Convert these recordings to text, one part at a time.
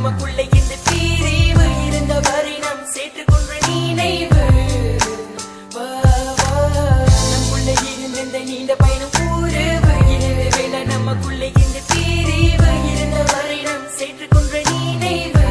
நமக்குள்ள இந்த பிரிவு இருந்த வரை நாம் சேர்த்துக்கொண்ட நினைவு நமக்குள்ள இருந்த இந்த நீண்ட பயணம் கூறுவு இரவு வேளை நமக்குள்ள இந்த பிரிவு இருந்த வரை நாம் சேர்த்துக்கொண்ட நினைவு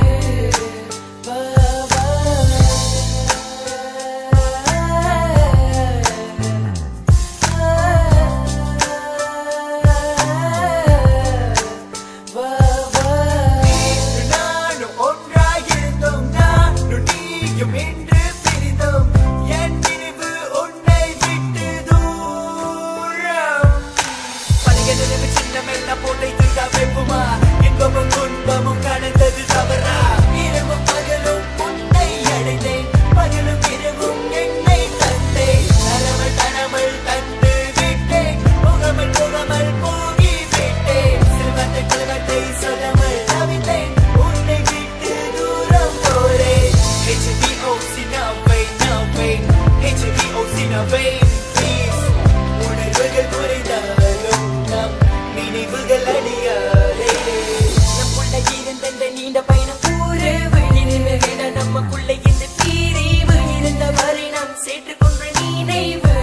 நீண்ட பயணம் கூறுவு இரவு வேளை நமக்குள்ள இந்த பிரிவு இருந்த வரை நாம் சேர்த்துக்கொண்ட நினைவு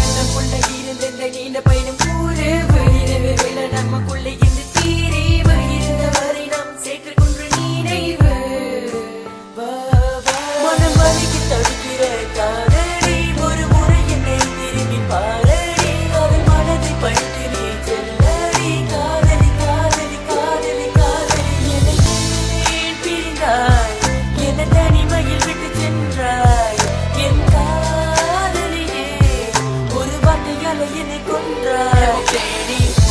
நமக்குள்ள இருந்த இந்த நீண்ட பயணம் கூறுவு இரவு வேளை நமக்குள்ள இந்த பிரிவு இருந்த வரை நாம் சேர்த்துக்கொண்ட நினைவு மனம் வலிக்கு தவிக்கிற காதலி ஒரு முறை என்னை திரும்பி பாரடி அவன் மனதை படித்து நீ செல்லடி காதலி காதலி காதலி காதலி என்னை ஏன் பிரிந்தாய் என்ன தனிமையில் விட்டு சென்றாய் என் காதலியே ஒரு வார்த்தையால என்னை கொன்றாய்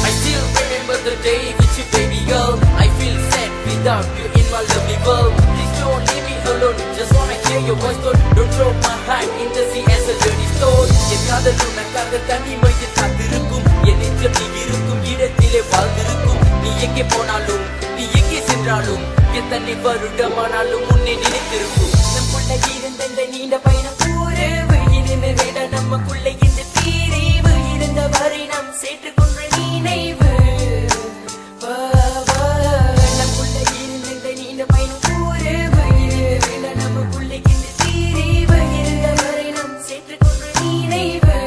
I still remember the day with you baby girl I feel sad without you in my lovely world Please don't leave me alone Just wanna hear your voice Don't throw my heart in the sea as a dirty stone என் காதல் உனக்காக தனிமையில் காத்திருக்கும் என் நெஞ்சம் நீ இருக்கும் இடத்திலே வாழ்ந்திருக்கும் நீ எங்கே போனாலும் நீ எங்கே சென்றாலும் எத்தனை வருடமானாலும் முன்னே நினைத்திருக்கும் நமக்குள்ள இருந்த இந்த நீண்ட பயணம் கூறுவு இரவு வேளை நமக்குள்ள இந்த பிரிவு இருந்த வரை நாம் சேர்த்துக்கொண்ட நினைவு நமக்குள்ள இருந்த இந்த நீண்ட பயணம் கூறுவு இரவு வேளை நமக்குள்ள இந்த பிரிவு இருந்த வரை நாம் சேர்த்துக்கொண்ட நினைவு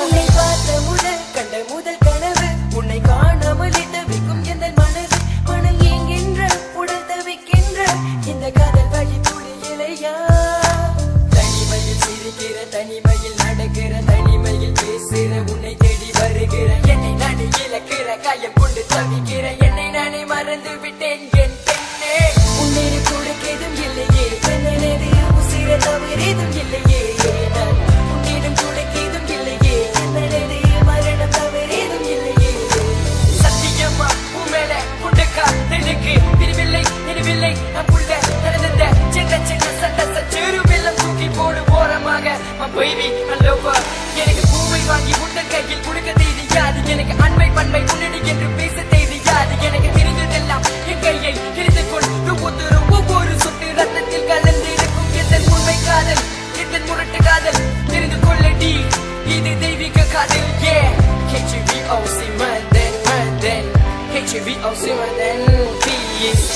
உன்னை பார்த்த முதல் கண்ட முதல் கனவு உன்னை காணாமல் தவிக்கும் எந்த மனது மனம் ஏங்கின்ற உடல் தவிக்கின்ற இந்த காதல் வழி புரியலையா தனிமையில் சிரிக்கிற தனிமையில் நடக்கிற தனிமையில் பேசுகிற உன்னை தேடி வருகிற என்னை நானே இழக்கிற காயம் கொண்டு தவிக்கிற என்னை நானே மறந்து விட்டேன் என் பெண்ணே உன்னை கொடுக்கதும் இல்லையே என்னது உசிர தவறேதும் இல்லையே நான் உன்னிடம் கொடுக்கதும் இல்லையே என்னது மரணம் தவறேதும் இல்லையே சத்தியமா உண்மையில உண்டக்கா எனக்கு பிரிவில்லை நினைவில்லை நம் உள்ள நடந்த சின்ன சின்ன சண்டை சச்சேரு வெள்ளம் தூக்கி போடு ஓரமாக my baby my lover எனக்கு பூவை வாங்கி உங்கள் கையில் கொடுக்க தெரியாது எனக்கு அன்பை பண்பை உன்னடி என்று பேச தெரியாது எனக்கு தெரிந்ததெல்லாம் என் கையை தெரிந்து கொண்டு ஒவ்வொரு சொட்டு ரத்தத்தில் கலந்து இருக்கும் எத்தன் உண்மை காதல் எத்தன் முரட்டு காதல் தெரிந்து கொள்ளடி இது தெய்வீக காதல் HVOC more than HVOC more than peace